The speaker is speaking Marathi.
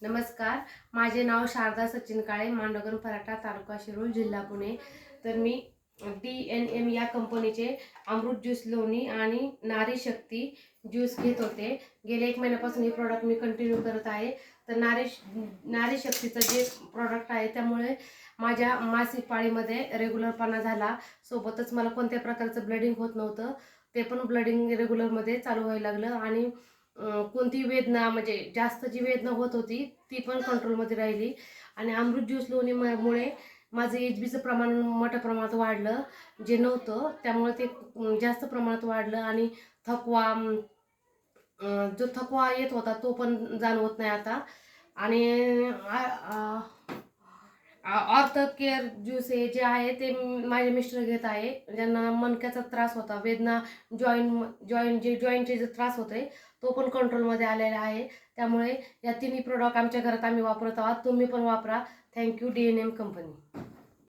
नमस्कार, माझे नाव शारदा सचिन काळे, मांडवगण पराठा, तालुका शिरूर, जिल्हा पुणे। तर मी DNM या कंपनीचे अमृत ज्यूस लोणी आणि नारी शक्ती ज्यूस घेत होते। गेले 1 महिन्यापासून हे प्रोडक्ट मी कंटिन्यू करत आहे। तर नारी शक्तीचं जे प्रोडक्ट आहे त्यामुळे माझ्या मासिक पाळीमध्ये रेग्युलरपणा झाला, सोबतच मला कोणत्या प्रकारचं ब्लिडिंग होत नव्हतं, ते पण ब्लिडिंग रेग्युलरमध्ये चालू व्हायला लागलं आणि कोणती वेदना म्हणजे जास्त जी वेदना होत होती ती पण कंट्रोलमध्ये राहिली। आणि अमृत ज्यूस लोणीमुळे माझं HBचं प्रमाण मोठ्या प्रमाणात वाढलं, जे नव्हतं त्यामुळे ते जास्त प्रमाणात वाढलं। आणि थकवा जो थकवा येत होता तो पण जाणवत नाही आता। आणि ऑर्थो केअर ज्यूस हे जे आहे ते माझे मिस्टर घेत आहे, ज्यांना मणक्याचा त्रास होता, वेदना जॉईंटचे जे त्रास होते तो पण कंट्रोलमध्ये आलेला आहे। त्यामुळे या तिन्ही प्रोडक्ट आमच्या घरात आम्ही वापरत आहोत, तुम्ही पण वापरा। Thank you DNM company.